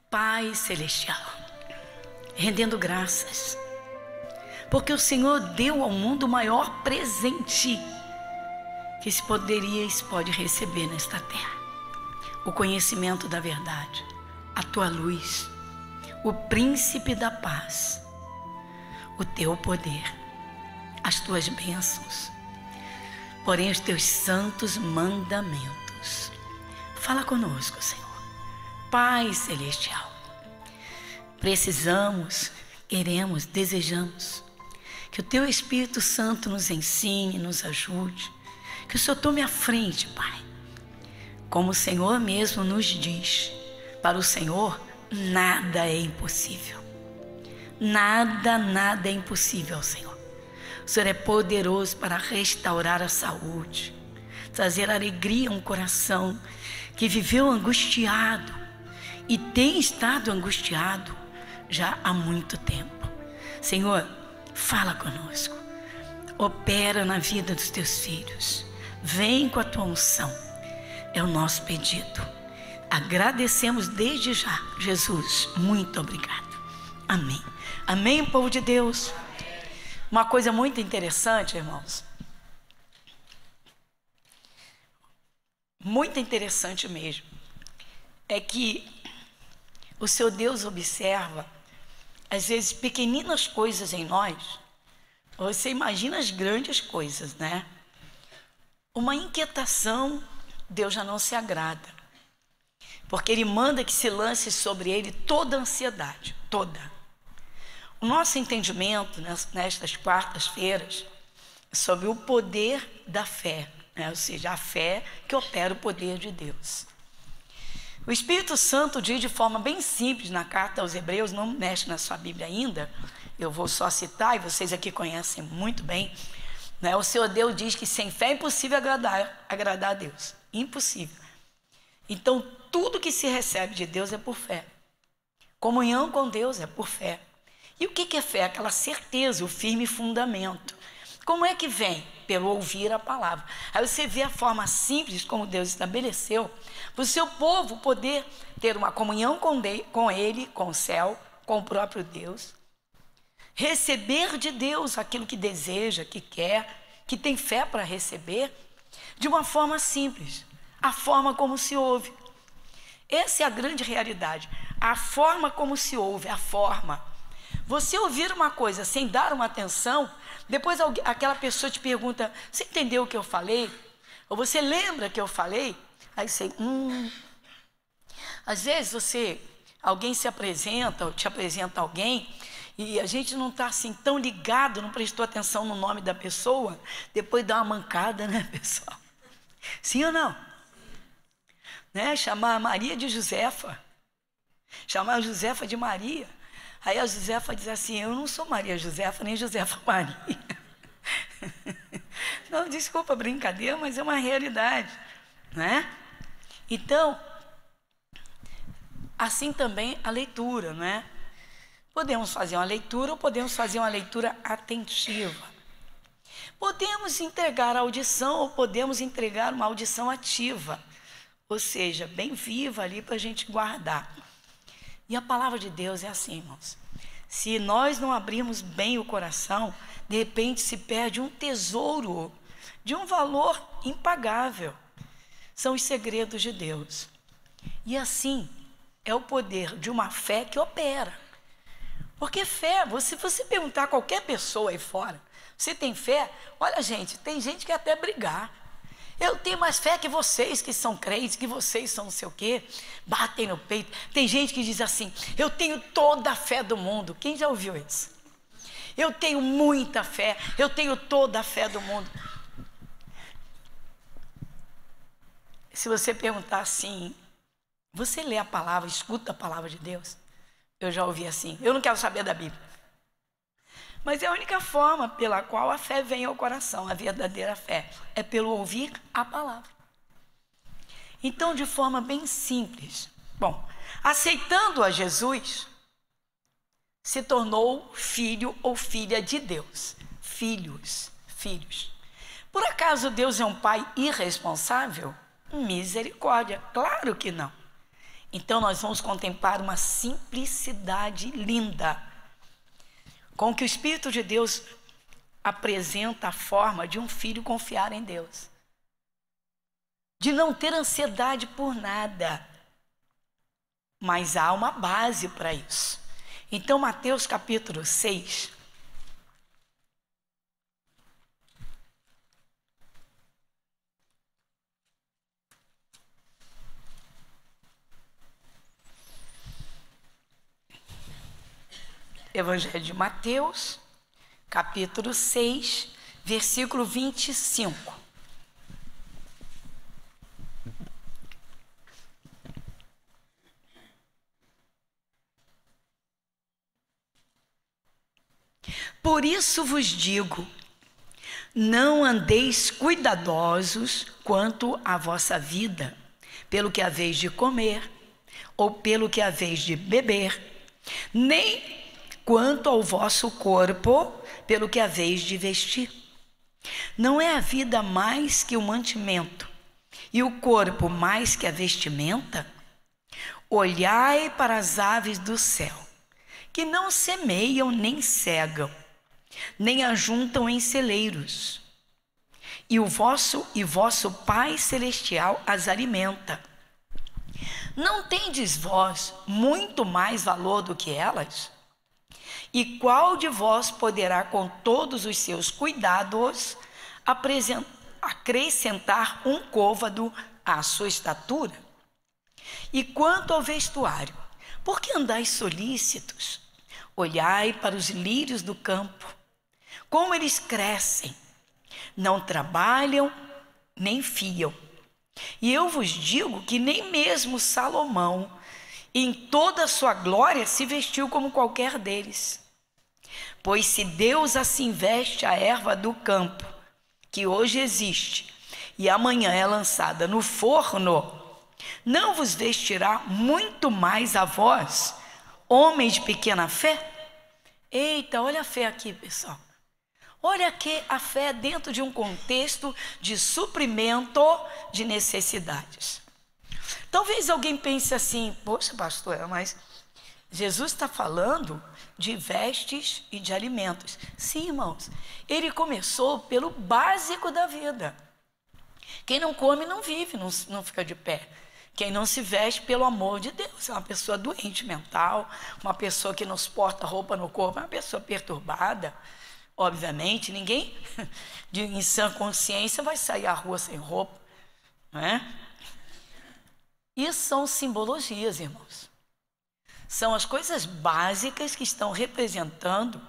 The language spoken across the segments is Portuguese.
Pai Celestial, rendendo graças, porque o Senhor deu ao mundo o maior presente que se poderia e se pode receber nesta terra: o conhecimento da verdade, a tua luz, o príncipe da paz, o teu poder, as tuas bênçãos, porém os teus santos mandamentos. Fala conosco, Senhor. Pai Celestial, precisamos, queremos, desejamos que o teu Espírito Santo nos ensine, nos ajude, que o Senhor tome a frente, Pai. Como o Senhor mesmo nos diz, para o Senhor nada é impossível. Nada é impossível ao Senhor. O Senhor é poderoso para restaurar a saúde, trazer alegria a um coração que viveu angustiado e tem estado angustiado já há muito tempo. Senhor, fala conosco, opera na vida dos teus filhos, vem com a tua unção, é o nosso pedido. Agradecemos desde já. Jesus, muito obrigado. Amém. Amém, povo de Deus. Uma coisa muito interessante, irmãos, muito interessante mesmo, é que o seu Deus observa, às vezes, pequeninas coisas em nós. Você imagina as grandes coisas, né? Uma inquietação, Deus já não se agrada, porque Ele manda que se lance sobre Ele toda a ansiedade, toda. O nosso entendimento nestas quartas-feiras é sobre o poder da fé, né? Ou seja, a fé que opera o poder de Deus. O Espírito Santo diz de forma bem simples na carta aos Hebreus, não mexe na sua Bíblia ainda, eu vou só citar, e vocês aqui conhecem muito bem, né? O Senhor Deus diz que sem fé é impossível agradar a Deus, impossível. Então tudo que se recebe de Deus é por fé, comunhão com Deus é por fé. E o que é fé? Aquela certeza, o firme fundamento. Como é que vem? Pelo ouvir a palavra. Aí você vê a forma simples como Deus estabeleceu para o seu povo poder ter uma comunhão com Ele, com o céu, com o próprio Deus, receber de Deus aquilo que deseja, que quer, que tem fé para receber, de uma forma simples, a forma como se ouve. Essa é a grande realidade, a forma como se ouve, a forma. Você ouvir uma coisa sem dar uma atenção, depois aquela pessoa te pergunta: você entendeu o que eu falei? Ou você lembra que eu falei? Aí você, Às vezes alguém se apresenta, ou te apresenta alguém, e a gente não está assim tão ligado, não prestou atenção no nome da pessoa, depois dá uma mancada, né, pessoal? Sim ou não? Né? Chamar a Maria de Josefa, chamar a Josefa de Maria. Aí a Josefa diz assim: eu não sou Maria Josefa, nem Josefa Maria. Não, desculpa a brincadeira, mas é uma realidade, né? Então, assim também a leitura, né? Podemos fazer uma leitura ou podemos fazer uma leitura atentiva. Podemos entregar a audição ou podemos entregar uma audição ativa, ou seja, bem viva ali para a gente guardar. E a palavra de Deus é assim, irmãos. Se nós não abrirmos bem o coração, de repente se perde um tesouro de um valor impagável. São os segredos de Deus. E assim é o poder de uma fé que opera. Porque fé, se você perguntar a qualquer pessoa aí fora, você tem fé? Olha, gente, tem gente que até brigar. Eu tenho mais fé que vocês que são crentes, que vocês são não sei o quê, batem no peito. Tem gente que diz assim: eu tenho toda a fé do mundo. Quem já ouviu isso? Eu tenho muita fé, eu tenho toda a fé do mundo. Se você perguntar assim, você lê a palavra, escuta a palavra de Deus? Eu já ouvi assim: eu não quero saber da Bíblia. Mas é a única forma pela qual a fé vem ao coração, a verdadeira fé, é pelo ouvir a palavra. Então, de forma bem simples, aceitando a Jesus, se tornou filho ou filha de Deus. Filhos. Por acaso Deus é um pai irresponsável? Misericórdia, claro que não. Então nós vamos contemplar uma simplicidade linda, com que o Espírito de Deus apresenta a forma de um filho confiar em Deus, de não ter ansiedade por nada, mas há uma base para isso. Então Mateus capítulo 6, Evangelho de Mateus, capítulo 6, versículo 25. Por isso vos digo, não andeis cuidadosos quanto à vossa vida, pelo que haveis de comer, ou pelo que haveis de beber, nem quanto ao vosso corpo, pelo que haveis de vestir. Não é a vida mais que o mantimento, e o corpo mais que a vestimenta? Olhai para as aves do céu, que não semeiam nem cegam, nem ajuntam em celeiros, e vosso Pai Celestial as alimenta. Não tendes vós muito mais valor do que elas? E qual de vós poderá, com todos os seus cuidados, acrescentar um côvado à sua estatura? E quanto ao vestuário, por que andais solícitos? Olhai para os lírios do campo, como eles crescem, não trabalham, nem fiam. E eu vos digo que nem mesmo Salomão, em toda a sua glória, se vestiu como qualquer deles. Pois se Deus assim veste a erva do campo, que hoje existe, e amanhã é lançada no forno, não vos vestirá muito mais a vós, homens de pequena fé? Eita, olha a fé aqui, pessoal. Olha aqui a fé dentro de um contexto de suprimento de necessidades. Talvez alguém pense assim, poxa, pastora, mas Jesus está falando de vestes e de alimentos. Sim, irmãos, ele começou pelo básico da vida. Quem não come não vive, não fica de pé. Quem não se veste, pelo amor de Deus, é uma pessoa doente mental, uma pessoa que não suporta roupa no corpo, é uma pessoa perturbada. Obviamente, ninguém em sã consciência vai sair à rua sem roupa, não é? Isso são simbologias, irmãos. São as coisas básicas que estão representando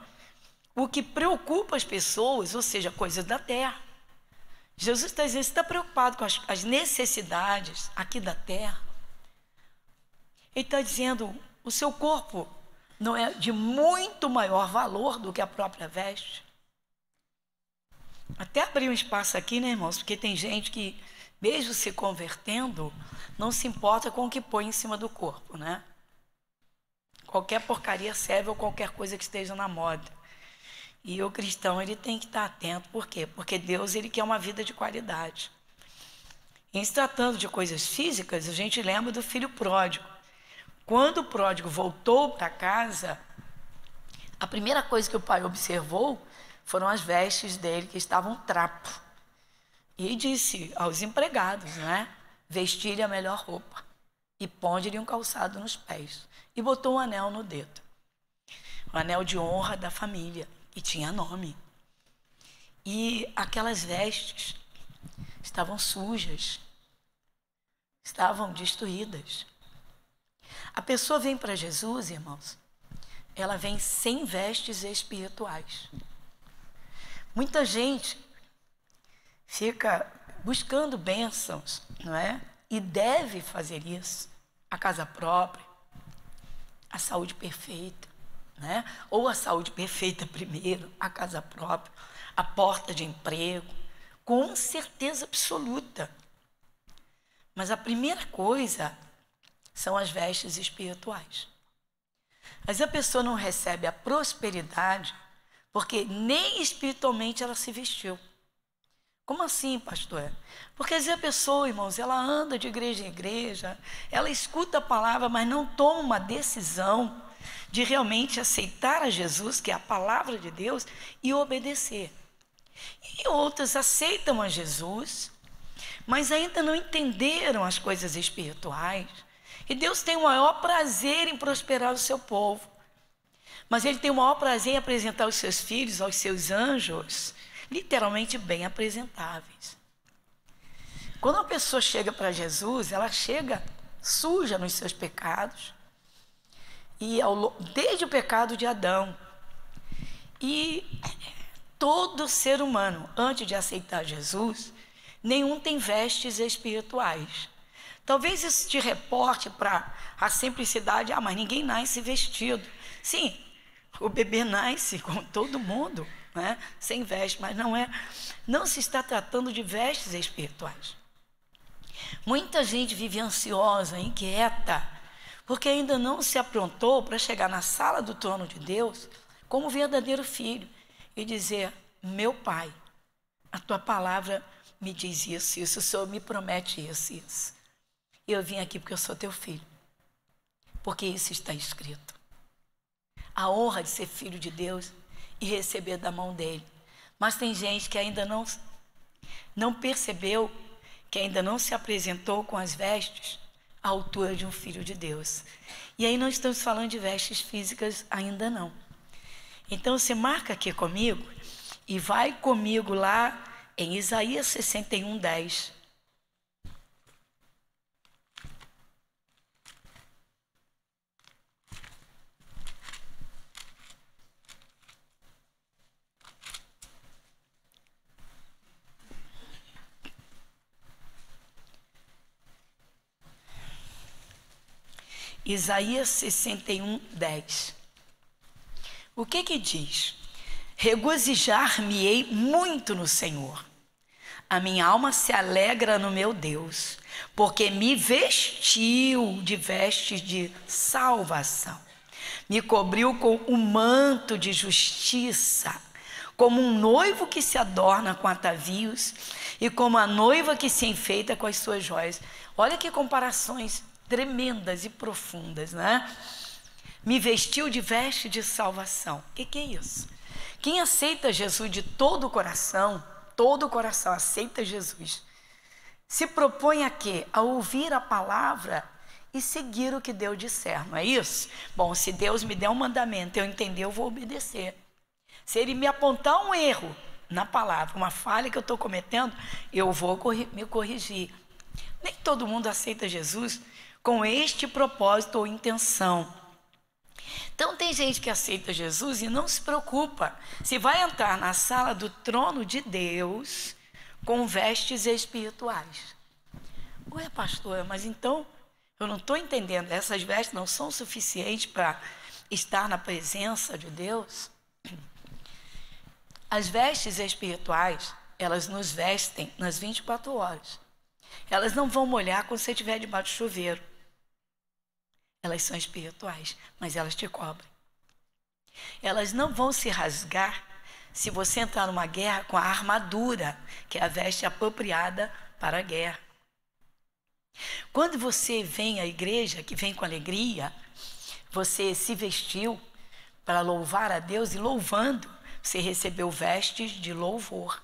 o que preocupa as pessoas, ou seja, coisas da terra. Jesus está dizendo, você está preocupado com as necessidades aqui da terra? Ele está dizendo, o seu corpo não é de muito maior valor do que a própria veste? Até abrir um espaço aqui, né, irmãos? Porque tem gente que, mesmo se convertendo, não se importa com o que põe em cima do corpo, né? Qualquer porcaria serve ou qualquer coisa que esteja na moda. E o cristão, ele tem que estar atento. Por quê? Porque Deus, ele quer uma vida de qualidade. Em se tratando de coisas físicas, a gente lembra do filho pródigo. Quando o pródigo voltou para casa, a primeira coisa que o pai observou foram as vestes dele, que estavam trapo. E disse aos empregados, né? Vestir-lhe a melhor roupa e ponde-lhe um calçado nos pés. E botou um anel no dedo. Um anel de honra da família. E tinha nome. E aquelas vestes estavam sujas, estavam destruídas. A pessoa vem para Jesus, irmãos, ela vem sem vestes espirituais. Muita gente fica buscando bênçãos, não é? E deve fazer isso. A casa própria, a saúde perfeita. Né? Ou a saúde perfeita primeiro, a casa própria, a porta de emprego, com certeza absoluta. Mas a primeira coisa são as vestes espirituais. Mas a pessoa não recebe a prosperidade porque nem espiritualmente ela se vestiu. Como assim, pastor? Porque às vezes a pessoa, irmãos, ela anda de igreja em igreja, ela escuta a palavra, mas não toma uma decisão de realmente aceitar a Jesus, que é a palavra de Deus, e obedecer. E outras aceitam a Jesus, mas ainda não entenderam as coisas espirituais. E Deus tem o maior prazer em prosperar o seu povo. Mas Ele tem o maior prazer em apresentar os seus filhos aos seus anjos, literalmente bem apresentáveis. Quando uma pessoa chega para Jesus, ela chega suja nos seus pecados, e desde o pecado de Adão. E todo ser humano, antes de aceitar Jesus, nenhum tem vestes espirituais. Talvez isso te reporte para a simplicidade, mas ninguém nasce vestido. Sim, o bebê nasce com todo mundo, né? Sem veste, mas não se está tratando de vestes espirituais. Muita gente vive ansiosa, inquieta, porque ainda não se aprontou para chegar na sala do trono de Deus como verdadeiro filho e dizer: meu Pai, a tua palavra me diz isso, o Senhor me promete isso, isso. E eu vim aqui porque eu sou teu filho, porque isso está escrito. A honra de ser filho de Deus e receber da mão dele. Mas tem gente que ainda não percebeu, que ainda não se apresentou com as vestes à altura de um filho de Deus. E aí não estamos falando de vestes físicas ainda não. Então você marca aqui comigo e vai comigo lá em Isaías 61:10. Isaías 61:10. O que diz? Regozijar-me-ei muito no Senhor. A minha alma se alegra no meu Deus, porque me vestiu de vestes de salvação. Me cobriu com o manto de justiça, como um noivo que se adorna com atavios e como a noiva que se enfeita com as suas joias. Olha que comparações tremendas e profundas, né? Me vestiu de veste de salvação. O que é isso? Quem aceita Jesus de todo o coração aceita Jesus, se propõe a quê? A ouvir a palavra e seguir o que Deus disser, não é isso? Bom, se Deus me der um mandamento, eu entender, eu vou obedecer. Se Ele me apontar um erro na palavra, uma falha que eu estou cometendo, eu vou me corrigir. Nem todo mundo aceita Jesus com este propósito ou intenção. Então tem gente que aceita Jesus e não se preocupa se vai entrar na sala do trono de Deus com vestes espirituais. Ué, pastor, mas então eu não estou entendendo, essas vestes não são suficientes para estar na presença de Deus? As vestes espirituais, elas nos vestem nas 24 horas. Elas não vão molhar quando você estiver debaixo do chuveiro. Elas são espirituais, mas elas te cobrem. Elas não vão se rasgar se você entrar numa guerra com a armadura, que é a veste apropriada para a guerra. Quando você vem à igreja, que vem com alegria, você se vestiu para louvar a Deus e louvando, você recebeu vestes de louvor.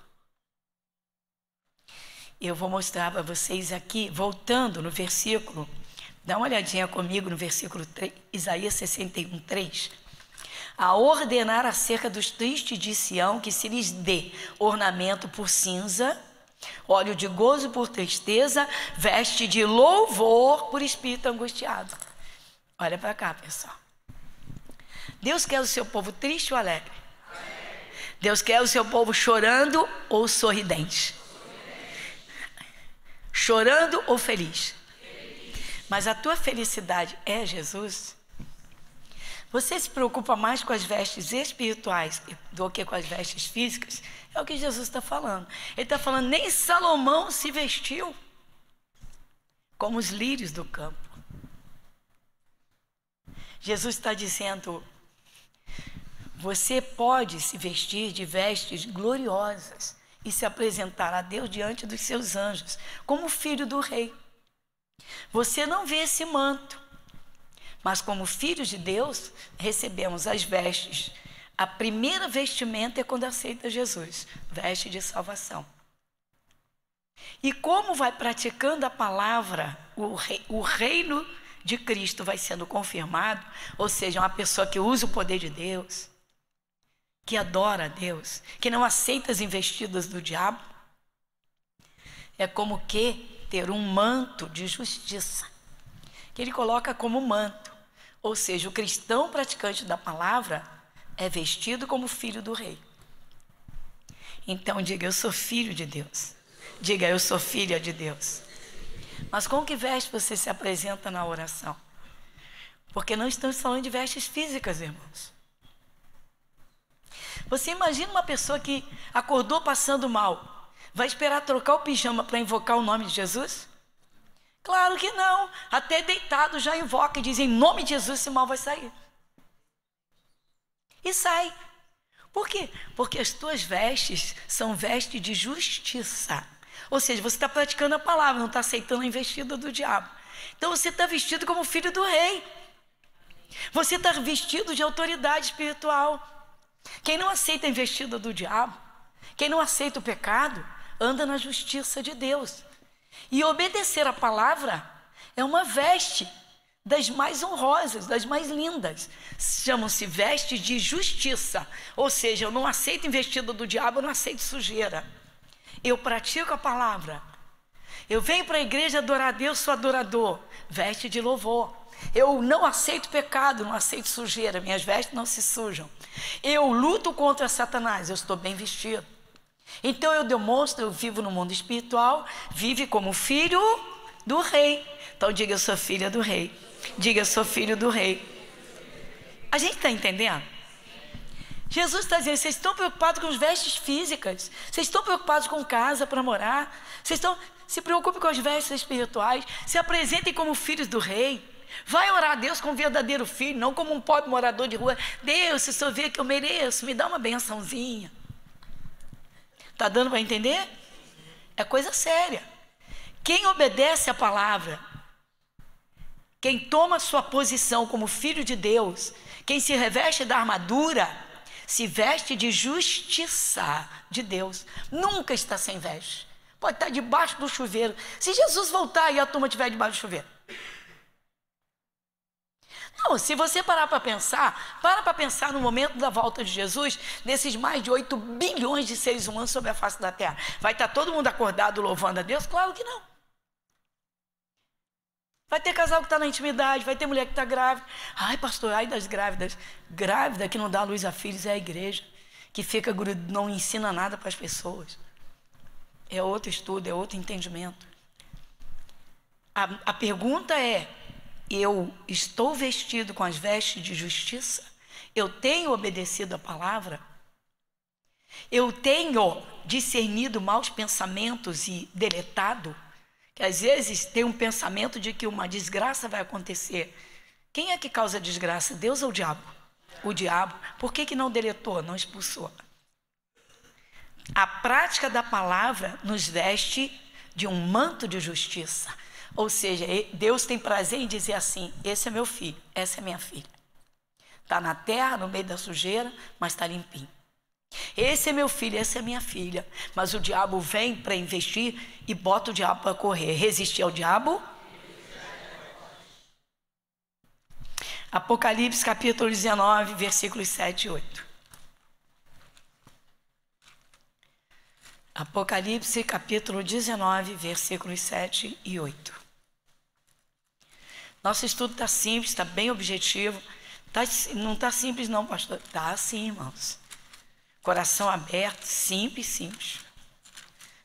Eu vou mostrar para vocês aqui, voltando no versículo. Dá uma olhadinha comigo no versículo 3, Isaías 61:3. A ordenar acerca dos tristes de Sião que se lhes dê ornamento por cinza, óleo de gozo por tristeza, veste de louvor por espírito angustiado. Olha para cá, pessoal. Deus quer o seu povo triste ou alegre? Deus quer o seu povo chorando ou sorridente? Chorando ou feliz? Mas a tua felicidade é Jesus? Você se preocupa mais com as vestes espirituais do que com as vestes físicas? É o que Jesus está falando. Ele está falando, nem Salomão se vestiu como os lírios do campo. Jesus está dizendo, você pode se vestir de vestes gloriosas e se apresentar a Deus diante dos seus anjos, como filho do rei. Você não vê esse manto, mas como filhos de Deus, recebemos as vestes. A primeira vestimenta é quando aceita Jesus, veste de salvação. E como vai praticando a palavra, o reino de Cristo vai sendo confirmado, ou seja, uma pessoa que usa o poder de Deus, que adora a Deus, que não aceita as investidas do diabo, é como que ter um manto de justiça, que ele coloca como manto, ou seja, o cristão praticante da palavra é vestido como filho do rei. Então diga, eu sou filho de Deus. Diga, eu sou filha de Deus. Mas com que veste você se apresenta na oração? Porque não estamos falando de vestes físicas, irmãos. Você imagina uma pessoa que acordou passando mal, vai esperar trocar o pijama para invocar o nome de Jesus? Claro que não. Até deitado já invoca e diz, em nome de Jesus, esse mal vai sair. E sai. Por quê? Porque as tuas vestes são vestes de justiça. Ou seja, você está praticando a palavra, não está aceitando a investida do diabo. Então você está vestido como filho do rei. Você está vestido de autoridade espiritual. Quem não aceita a investida do diabo, quem não aceita o pecado, anda na justiça de Deus. E obedecer a palavra é uma veste das mais honrosas, das mais lindas. Chamam-se vestes de justiça. Ou seja, eu não aceito investida do diabo, eu não aceito sujeira. Eu pratico a palavra. Eu venho para a igreja adorar a Deus, sou adorador. Veste de louvor. Eu não aceito pecado, não aceito sujeira. Minhas vestes não se sujam. Eu luto contra Satanás, eu estou bem vestido. Então eu demonstro, eu vivo no mundo espiritual, vive como filho do rei. Então diga, eu sou filha do rei. Diga, eu sou filho do rei. A gente está entendendo? Jesus está dizendo, vocês estão preocupados com as vestes físicas, vocês estão preocupados com casa para morar, se preocupem com as vestes espirituais, se apresentem como filhos do rei. Vai orar a Deus como um verdadeiro filho, não como um pobre morador de rua. Deus, se o Senhor vê que eu mereço, me dá uma bençãozinha. Está dando para entender? É coisa séria. Quem obedece a palavra, quem toma sua posição como filho de Deus, quem se reveste da armadura, se veste de justiça de Deus. Nunca está sem veste. Pode estar debaixo do chuveiro. Se Jesus voltar e a turma estiver debaixo do chuveiro. Não, se você parar para pensar no momento da volta de Jesus, desses mais de 8 bilhões de seres humanos sobre a face da terra. Vai estar todo mundo acordado louvando a Deus? Claro que não. Vai ter casal que está na intimidade, vai ter mulher que está grávida. Ai, pastor, ai das grávidas. Grávida que não dá luz a filhos é a igreja, que fica não ensina nada para as pessoas. É outro estudo, é outro entendimento. A pergunta é, eu estou vestido com as vestes de justiça? Eu tenho obedecido a palavra? Eu tenho discernido maus pensamentos e deletado? Que às vezes tem um pensamento de que uma desgraça vai acontecer. Quem é que causa desgraça? Deus ou o diabo? O diabo. Por que não deletou, não expulsou? A prática da palavra nos veste de um manto de justiça. Ou seja, Deus tem prazer em dizer assim, esse é meu filho, essa é minha filha. Está na terra, no meio da sujeira, mas está limpinho. Esse é meu filho, essa é minha filha. Mas o diabo vem para investir e bota o diabo para correr. Resistir ao diabo. Apocalipse capítulo 19, versículos 7 e 8. Apocalipse capítulo 19, versículos 7 e 8. Nosso estudo está simples, está bem objetivo. Não está simples não, pastor. Está assim, irmãos. Coração aberto, simples.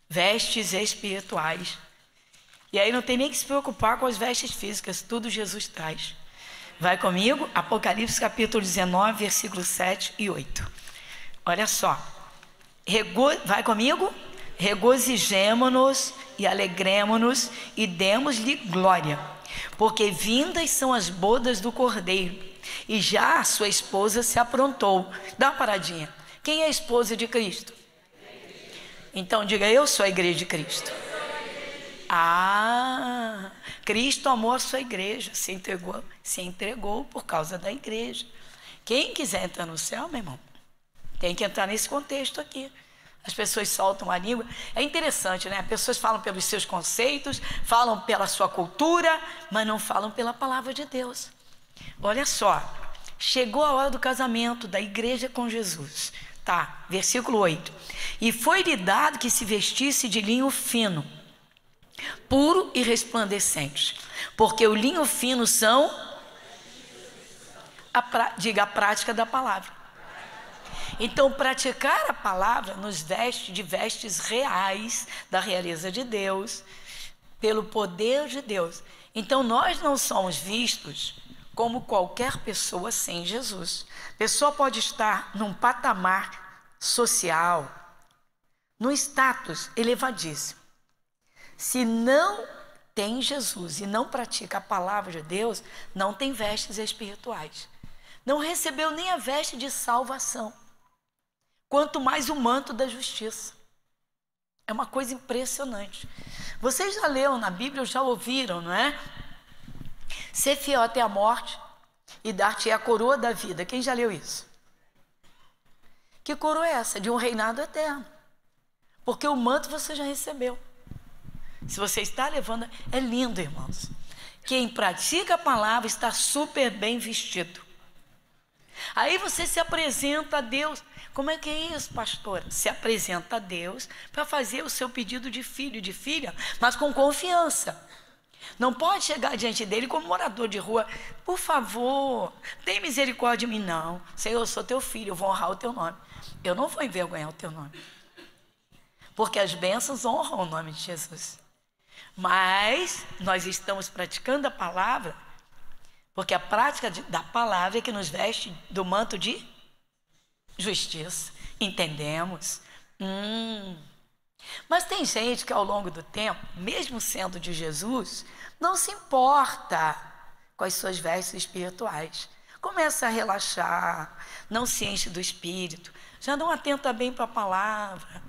Vestes espirituais. E aí não tem nem que se preocupar com as vestes físicas, tudo Jesus traz. Vai comigo? Apocalipse capítulo 19, versículos 7 e 8. Olha só. Vai comigo? Regozijemo-nos e alegremo-nos e demos-lhe glória, porque vindas são as bodas do Cordeiro, e já a sua esposa se aprontou. Dá uma paradinha. Quem é a esposa de Cristo? Então diga, eu sou a igreja de Cristo. Ah, Cristo amou a sua igreja, se entregou por causa da igreja. Quem quiser entrar no céu, meu irmão, tem que entrar nesse contexto aqui. As pessoas soltam a língua. É interessante, né? As pessoas falam pelos seus conceitos, falam pela sua cultura, mas não falam pela palavra de Deus. Olha só, chegou a hora do casamento da igreja com Jesus. Tá, versículo 8. E foi-lhe dado que se vestisse de linho fino, puro e resplandecente, porque o linho fino são, diga, a prática da palavra. Então, praticar a palavra nos veste de vestes reais da realeza de Deus, pelo poder de Deus. Então, nós não somos vistos como qualquer pessoa sem Jesus. A pessoa pode estar num patamar social, num status elevadíssimo. Se não tem Jesus e não pratica a palavra de Deus, não tem vestes espirituais. Não recebeu nem a veste de salvação, quanto mais o manto da justiça. É uma coisa impressionante. Vocês já leram na Bíblia, já ouviram, não é? Ser fiel até a morte e dar-te a coroa da vida. Quem já leu isso? Que coroa é essa? De um reinado eterno. Porque o manto você já recebeu. Se você está levando, é lindo, irmãos. Quem pratica a palavra está super bem vestido. Aí você se apresenta a Deus. Como é que é isso, pastora? Se apresenta a Deus para fazer o seu pedido de filho, de filha, mas com confiança. Não pode chegar diante dele como morador de rua. Por favor, tem misericórdia de mim. Não, Senhor, eu sou teu filho, eu vou honrar o teu nome. Eu não vou envergonhar o teu nome. Porque as bênçãos honram o nome de Jesus. Mas nós estamos praticando a palavra, porque a prática da palavra é que nos veste do manto de justiça. Entendemos? Mas tem gente que ao longo do tempo, mesmo sendo de Jesus, não se importa com as suas vestes espirituais. Começa a relaxar, não se enche do espírito, já não atenta bem para a palavra,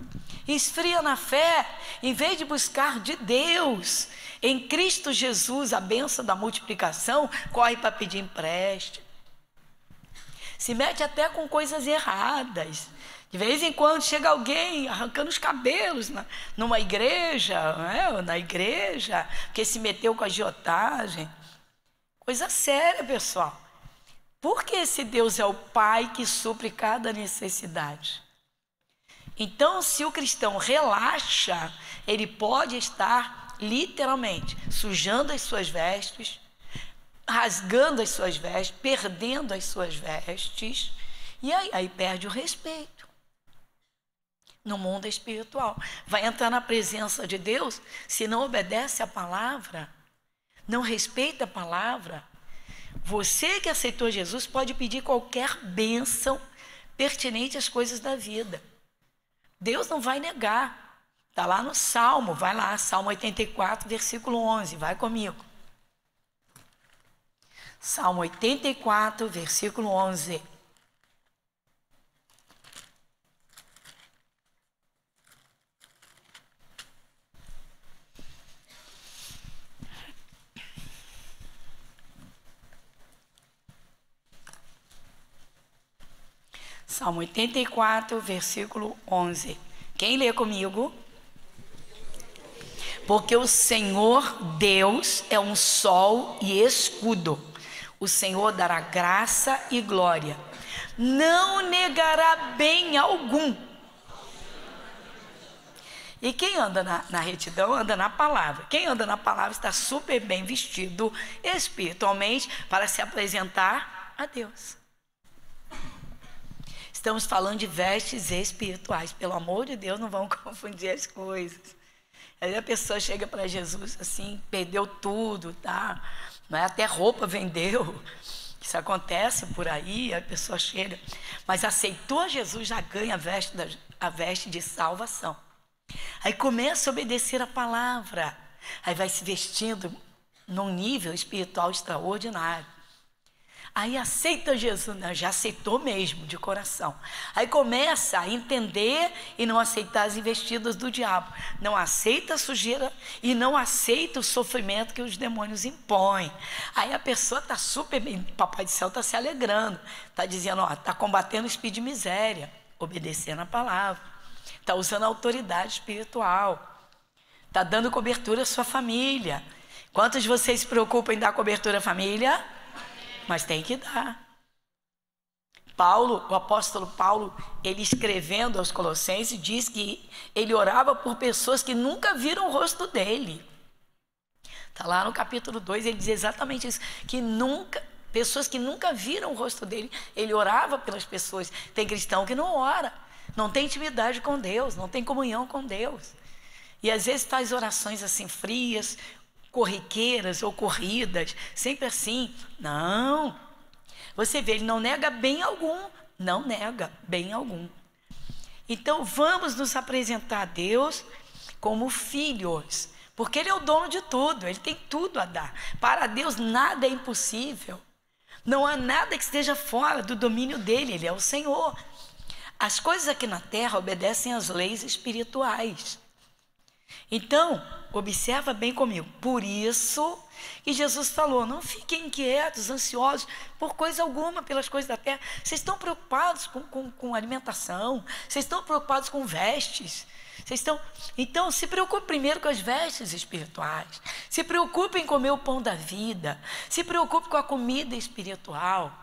esfria na fé, em vez de buscar de Deus, em Cristo Jesus, a bênção da multiplicação, corre para pedir empréstimo. Se mete até com coisas erradas. De vez em quando chega alguém arrancando os cabelos numa igreja, na igreja, porque se meteu com a agiotagem. Coisa séria, pessoal. Porque esse Deus é o Pai que supre cada necessidade. Então, se o cristão relaxa, ele pode estar literalmente sujando as suas vestes, rasgando as suas vestes, perdendo as suas vestes, e aí perde o respeito. No mundo espiritual, vai entrar na presença de Deus, se não obedece a palavra, não respeita a palavra. Você que aceitou Jesus pode pedir qualquer bênção pertinente às coisas da vida. Deus não vai negar. Está lá no Salmo, vai lá, Salmo 84, versículo 11, vai comigo. Salmo 84, versículo 11. Salmo 84, versículo 11. Quem lê comigo? Porque o Senhor Deus é um sol e escudo. O Senhor dará graça e glória. Não negará bem algum. E quem anda na retidão, anda na palavra. Quem anda na palavra está super bem vestido espiritualmente para se apresentar a Deus. Estamos falando de vestes espirituais. Pelo amor de Deus, não vamos confundir as coisas. Aí a pessoa chega para Jesus assim, perdeu tudo, tá? Não é? Até roupa vendeu. Isso acontece por aí, a pessoa chega. Mas aceitou Jesus, já ganha a veste de salvação. Aí começa a obedecer a palavra. Aí vai se vestindo num nível espiritual extraordinário. Aí aceita Jesus, não, já aceitou mesmo, de coração. Aí começa a entender e não aceitar as investidas do diabo. Não aceita a sujeira e não aceita o sofrimento que os demônios impõem. Aí a pessoa está super bem, o Papai do Céu está se alegrando, está dizendo, ó, está combatendo o espírito de miséria, obedecendo a palavra, está usando a autoridade espiritual, está dando cobertura à sua família. Quantos de vocês se preocupam em dar cobertura à família? Mas tem que dar. Paulo, o apóstolo Paulo, ele escrevendo aos Colossenses, diz que ele orava por pessoas que nunca viram o rosto dele. Está lá no capítulo 2, ele diz exatamente isso, que pessoas que nunca viram o rosto dele, ele orava pelas pessoas. Tem cristão que não ora, não tem intimidade com Deus, não tem comunhão com Deus. E às vezes faz orações assim frias, corriqueiras ou corridas, sempre assim. Não, você vê, ele não nega bem algum, não nega bem algum. Então vamos nos apresentar a Deus como filhos, porque Ele é o dono de tudo, Ele tem tudo a dar. Para Deus nada é impossível, não há nada que esteja fora do domínio dEle, Ele é o Senhor. As coisas aqui na terra obedecem às leis espirituais. Então, observa bem comigo, por isso que Jesus falou, não fiquem inquietos, ansiosos por coisa alguma, pelas coisas da terra. Vocês estão preocupados com alimentação, vocês estão preocupados com vestes, então se preocupe primeiro com as vestes espirituais, se preocupe em comer o pão da vida, se preocupe com a comida espiritual.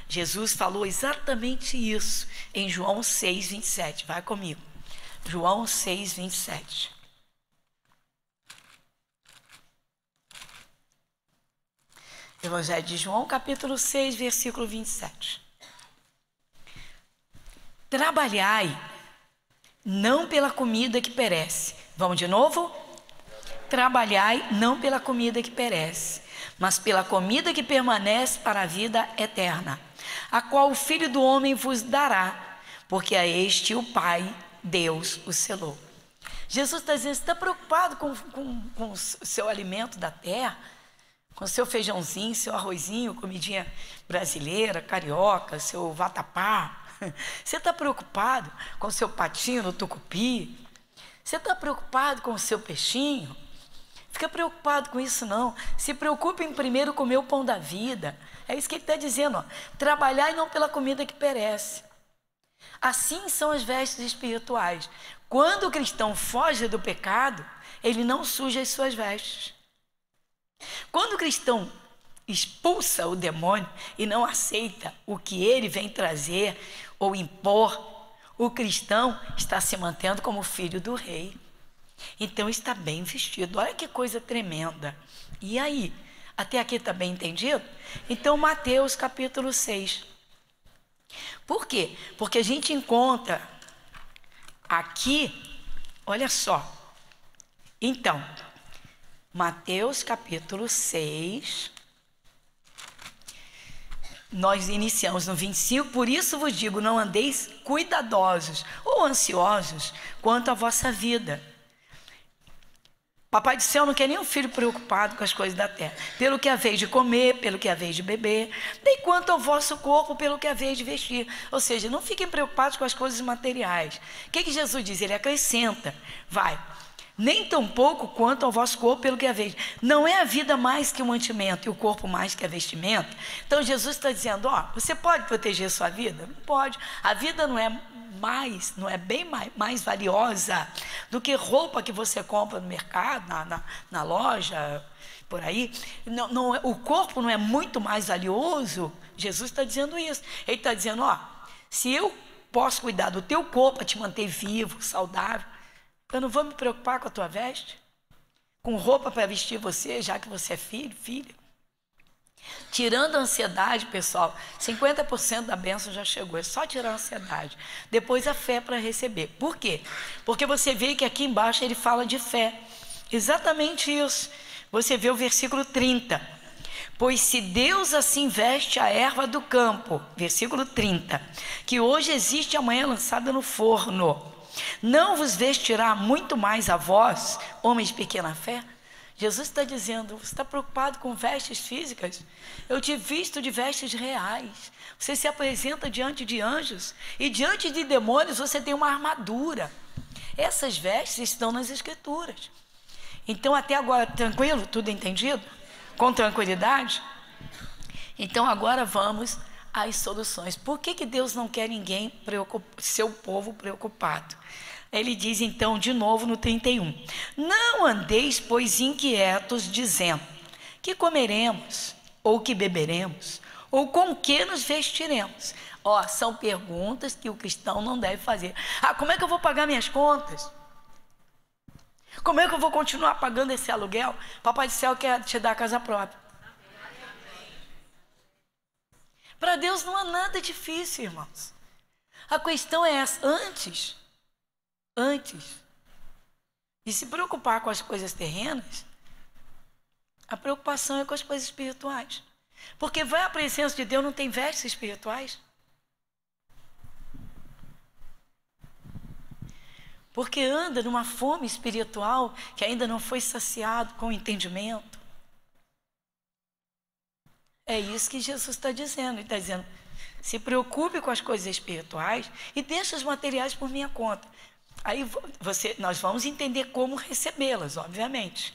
Jesus falou exatamente isso em João 6:27, vai comigo, João 6:27. Evangelho de João, capítulo 6, versículo 27. Trabalhai, não pela comida que perece. Vamos de novo? Trabalhai, não pela comida que perece, mas pela comida que permanece para a vida eterna, a qual o Filho do Homem vos dará, porque a este o Pai, Deus, o selou. Jesus está dizendo, você está preocupado com o seu alimento da terra? Com seu feijãozinho, seu arrozinho, comidinha brasileira, carioca, seu vatapá. Você está preocupado com o seu patinho no tucupi? Você está preocupado com o seu peixinho? Fica preocupado com isso não. Se preocupe em primeiro comer o pão da vida. É isso que ele está dizendo, ó. Trabalhar e não pela comida que perece. Assim são as vestes espirituais. Quando o cristão foge do pecado, ele não suja as suas vestes. Quando o cristão expulsa o demônio e não aceita o que ele vem trazer ou impor, o cristão está se mantendo como filho do rei. Então está bem vestido. Olha que coisa tremenda. E aí? Até aqui está bem entendido? Então Mateus capítulo 6. Por quê? Porque a gente encontra aqui, olha só. Então, Mateus capítulo 6, nós iniciamos no 25, por isso vos digo, não andeis cuidadosos ou ansiosos quanto à vossa vida. Papai do céu não quer nenhum filho preocupado com as coisas da terra, pelo que haveis de comer, pelo que haveis de beber, nem quanto ao vosso corpo, pelo que haveis de vestir. Ou seja, não fiquem preocupados com as coisas materiais. O que Jesus diz? Ele acrescenta, nem tão pouco quanto ao vosso corpo, pelo que haveis. Não é a vida mais que o mantimento e o corpo mais que a vestimenta? Então Jesus está dizendo, você pode proteger a sua vida? Não pode. A vida não é bem mais valiosa do que roupa que você compra no mercado, na loja, por aí. O corpo não é muito mais valioso? Jesus está dizendo isso. Ele está dizendo, se eu posso cuidar do teu corpo para te manter vivo, saudável, eu não vou me preocupar com a tua veste? Com roupa para vestir você, já que você é filha? Tirando a ansiedade, pessoal, 50% da bênção já chegou. É só tirar a ansiedade. Depois a fé para receber. Por quê? Porque você vê que aqui embaixo ele fala de fé. Exatamente isso. Você vê o versículo 30. Pois se Deus assim veste a erva do campo, versículo 30, que hoje existe e amanhã lançada no forno, não vos vestirá muito mais a vós, homens de pequena fé? Jesus está dizendo: você está preocupado com vestes físicas? Eu te visto de vestes reais. Você se apresenta diante de anjos e diante de demônios você tem uma armadura. Essas vestes estão nas Escrituras. Então, até agora, tranquilo? Tudo entendido? Com tranquilidade? Então, agora vamos às soluções. Por que Deus não quer ninguém seu povo preocupado? Ele diz então de novo no 31: não andeis, pois, inquietos, dizendo: que comeremos, ou que beberemos, ou com que nos vestiremos? São perguntas que o cristão não deve fazer. Como é que eu vou pagar minhas contas? Como é que eu vou continuar pagando esse aluguel? Papai do céu quer te dar a casa própria. Para Deus não há nada difícil, irmãos. A questão é essa: antes de se preocupar com as coisas terrenas, a preocupação é com as coisas espirituais. Porque vai à presença de Deus, não tem vestes espirituais. Porque anda numa fome espiritual que ainda não foi saciado com o entendimento. É isso que Jesus está dizendo. Ele está dizendo: se preocupe com as coisas espirituais e deixe os materiais por minha conta. Aí nós vamos entender como recebê-las, obviamente.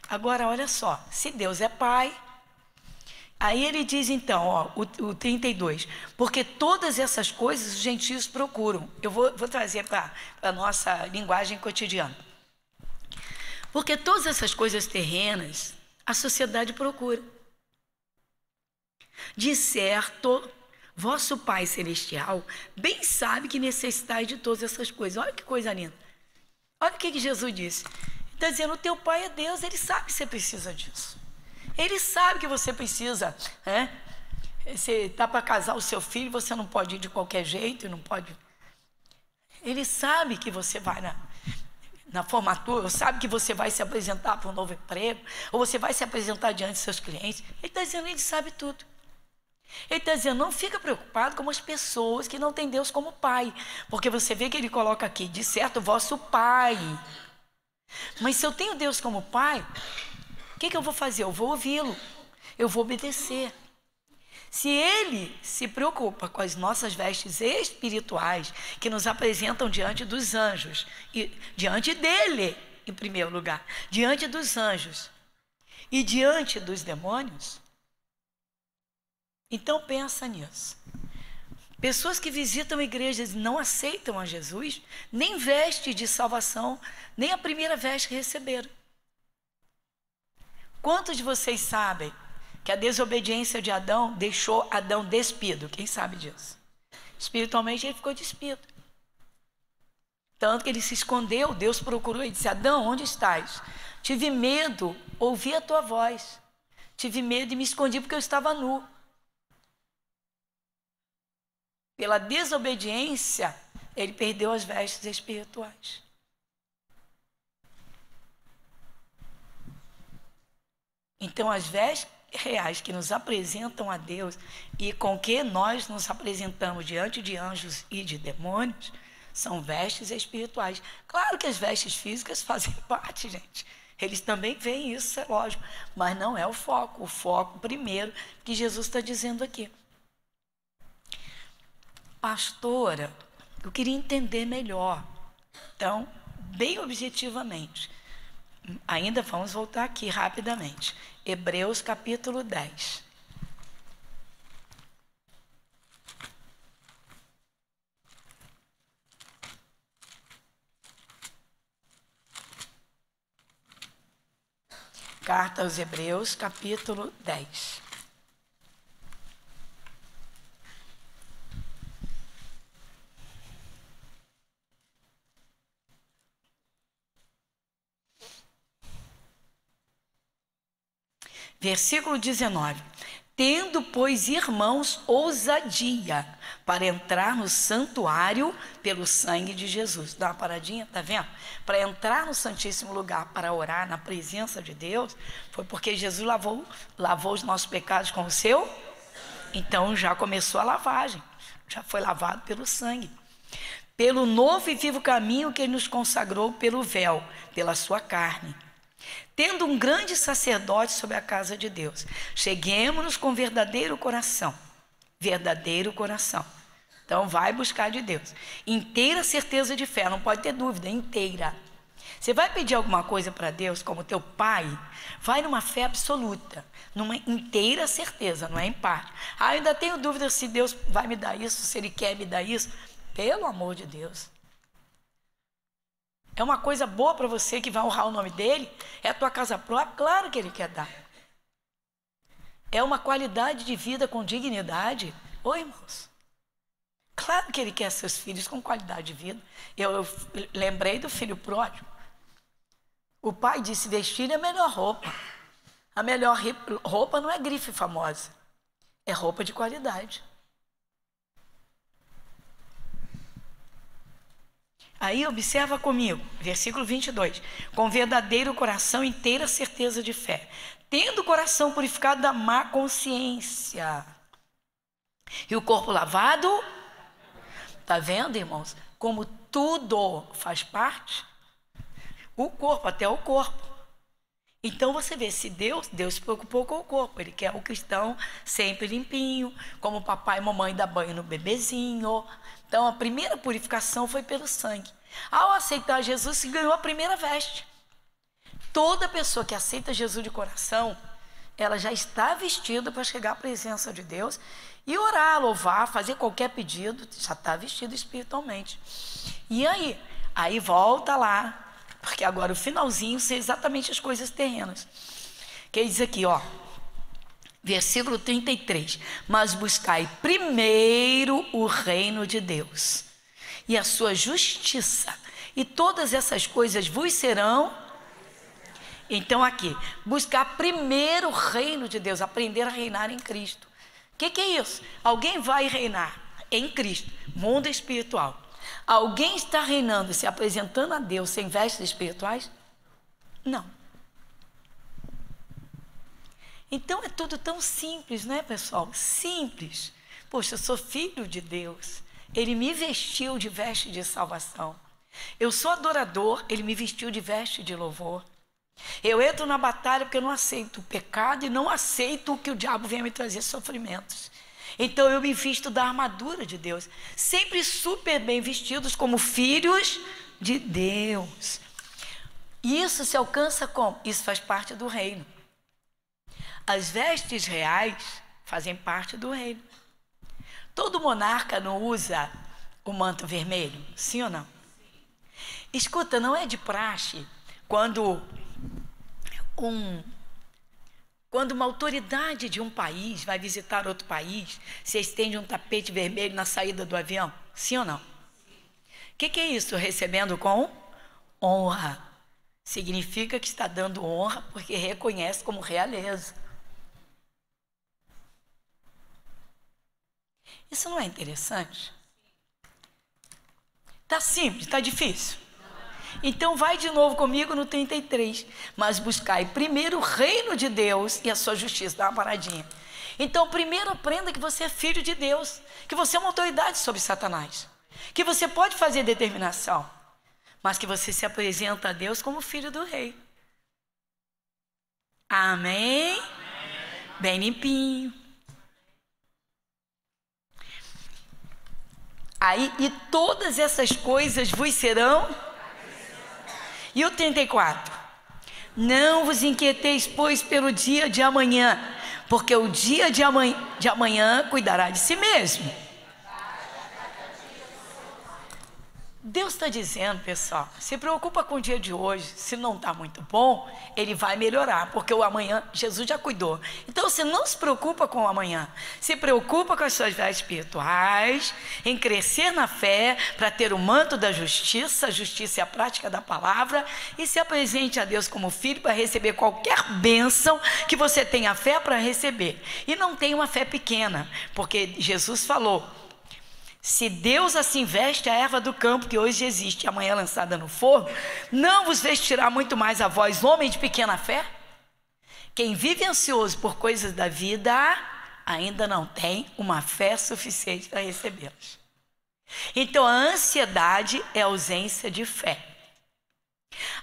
Agora, olha só, se Deus é Pai, aí ele diz então, o 32, porque todas essas coisas os gentios procuram. Eu vou trazer para a nossa linguagem cotidiana. Porque todas essas coisas terrenas, a sociedade procura. De certo, vosso Pai Celestial bem sabe que necessitais de todas essas coisas. Olha que coisa linda. Olha o que Jesus disse. Ele está dizendo: o teu Pai é Deus, Ele sabe que você precisa disso. Ele sabe que você precisa, Você está para casar o seu filho, você não pode ir de qualquer jeito, não pode. Ele sabe que você vai na formatura, sabe que você vai se apresentar para um novo emprego, ou você vai se apresentar diante dos seus clientes. Ele está dizendo: Ele sabe tudo. Ele está dizendo: não fica preocupado com as pessoas que não têm Deus como Pai, porque você vê que ele coloca aqui: de certo, vosso Pai. Mas se eu tenho Deus como Pai, o que eu vou fazer? Eu vou ouvi-lo, eu vou obedecer. Se Ele se preocupa com as nossas vestes espirituais, que nos apresentam diante dos anjos, e diante dEle, em primeiro lugar, diante dos anjos e diante dos demônios, então pensa nisso. Pessoas que visitam igrejas e não aceitam a Jesus, nem veste de salvação, nem a primeira veste que receberam. Quantos de vocês sabem que a desobediência de Adão deixou Adão despido? Quem sabe disso? Espiritualmente ele ficou despido. Tanto que ele se escondeu, Deus procurou e disse: Adão, onde estás? Tive medo, ouvi a tua voz. Tive medo e me escondi porque eu estava nu. Pela desobediência, ele perdeu as vestes espirituais. Então, as vestes reais que nos apresentam a Deus e com que nós nos apresentamos diante de anjos e de demônios, são vestes espirituais. Claro que as vestes físicas fazem parte, gente. Eles também veem isso, é lógico. Mas não é o foco. O foco primeiro que Jesus está dizendo aqui. Pastora, eu queria entender melhor. Então, bem objetivamente, ainda vamos voltar aqui rapidamente. Hebreus capítulo 10. Carta aos Hebreus, capítulo 10. Versículo 19. Tendo, pois, irmãos, ousadia para entrar no santuário pelo sangue de Jesus. Dá uma paradinha, tá vendo? Para entrar no Santíssimo Lugar, para orar na presença de Deus, foi porque Jesus lavou os nossos pecados com o seu. Então já começou a lavagem, já foi lavado pelo sangue. Pelo novo e vivo caminho que Ele nos consagrou pelo véu, pela sua carne. tendo um grande sacerdote sobre a casa de Deus, cheguemo-nos com verdadeiro coração. Verdadeiro coração. Então, vai buscar de Deus. Inteira certeza de fé, não pode ter dúvida, inteira. Você vai pedir alguma coisa para Deus, como teu pai, vai numa fé absoluta, numa inteira certeza, não é em parte. Ah, eu ainda tenho dúvida se Deus vai me dar isso, se Ele quer me dar isso. Pelo amor de Deus. É uma coisa boa para você que vai honrar o nome dEle? É a tua casa própria? Claro que Ele quer dar. É uma qualidade de vida com dignidade? Oi, irmãos. Claro que Ele quer seus filhos com qualidade de vida. Eu lembrei do filho pródigo. O pai disse, vestir é a melhor roupa. A melhor roupa não é grife famosa. É roupa de qualidade. Aí observa comigo, versículo 22. Com verdadeiro coração, inteira certeza de fé. Tendo o coração purificado da má consciência. E o corpo lavado. Está vendo, irmãos? Como tudo faz parte. O corpo, até o corpo. Então você vê, se Deus se preocupou com o corpo. Ele quer o cristão sempre limpinho, como papai e mamãe dá banho no bebezinho. Então a primeira purificação foi pelo sangue. Ao aceitar Jesus, se ganhou a primeira veste. Toda pessoa que aceita Jesus de coração, ela já está vestida para chegar à presença de Deus e orar, louvar, fazer qualquer pedido, já está vestido espiritualmente. E aí? Aí volta lá, porque agora o finalzinho são exatamente as coisas terrenas. Que diz aqui, ó, versículo 33. Mas buscai primeiro o reino de Deus e a sua justiça, e todas essas coisas vos serão. Então aqui, buscar primeiro o reino de Deus, aprender a reinar em Cristo. O que é isso? Alguém vai reinar em Cristo, mundo espiritual. Alguém está reinando, se apresentando a Deus sem vestes espirituais? Não. Então é tudo tão simples, né, pessoal? Simples. Poxa, eu sou filho de Deus. Ele me vestiu de veste de salvação. Eu sou adorador, Ele me vestiu de veste de louvor. Eu entro na batalha porque eu não aceito o pecado e não aceito que o diabo venha me trazer sofrimentos. Então eu me visto da armadura de Deus, sempre super bem vestidos como filhos de Deus. E isso se alcança como? Isso faz parte do reino. As vestes reais fazem parte do reino. Todo monarca não usa o manto vermelho, sim ou não? Escuta, não é de praxe quando uma autoridade de um país vai visitar outro país, se estende um tapete vermelho na saída do avião? Sim ou não? O que é isso? Recebendo com honra. Significa que está dando honra porque reconhece como realeza. Isso não é interessante? Está simples, está difícil? Então vai de novo comigo no 33. Mas buscai primeiro o reino de Deus e a sua justiça. Dá uma paradinha. Então primeiro aprenda que você é filho de Deus, que você é uma autoridade sobre Satanás, que você pode fazer determinação, mas que você se apresenta a Deus como filho do rei. Amém? Bem limpinho. Aí, e todas essas coisas vos serão. E o 34? Não vos inquieteis, pois, pelo dia de amanhã, porque o dia de amanhã cuidará de si mesmo. Deus está dizendo, pessoal, se preocupa com o dia de hoje. Se não está muito bom, ele vai melhorar, porque o amanhã Jesus já cuidou. Então você não se preocupa com o amanhã, se preocupa com as suas vestes espirituais, em crescer na fé para ter o manto da justiça. A justiça é a prática da palavra, e se apresente a Deus como filho para receber qualquer bênção que você tenha fé para receber. E não tenha uma fé pequena, porque Jesus falou: se Deus assim veste a erva do campo, que hoje existe e amanhã é lançada no forno, não vos vestirá muito mais a vós, homem de pequena fé? Quem vive ansioso por coisas da vida ainda não tem uma fé suficiente para recebê-las. Então a ansiedade é ausência de fé.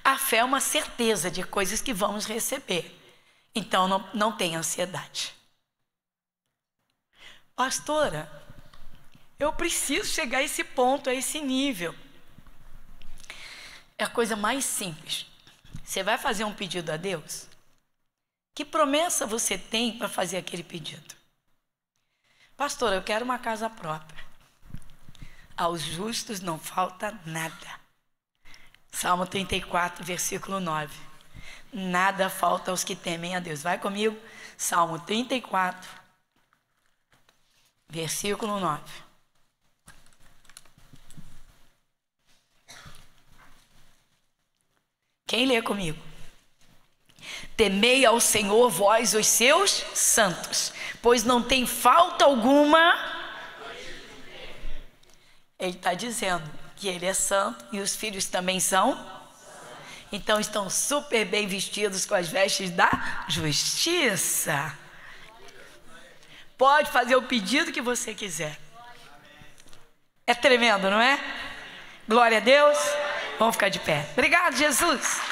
A fé é uma certeza de coisas que vamos receber. Então não tenha ansiedade. Pastora, eu preciso chegar a esse ponto, a esse nível. É a coisa mais simples. Você vai fazer um pedido a Deus? Que promessa você tem para fazer aquele pedido? Pastora, eu quero uma casa própria. Aos justos não falta nada. Salmo 34, versículo 9. Nada falta aos que temem a Deus. Vai comigo. Salmo 34, versículo 9. Quem lê comigo? Temei ao Senhor, vós os seus santos, pois não tem falta alguma. Ele está dizendo que ele é santo e os filhos também são. Então estão super bem vestidos com as vestes da justiça. Pode fazer o pedido que você quiser. É tremendo, não é? Glória a Deus. Vamos ficar de pé. Obrigado, Jesus.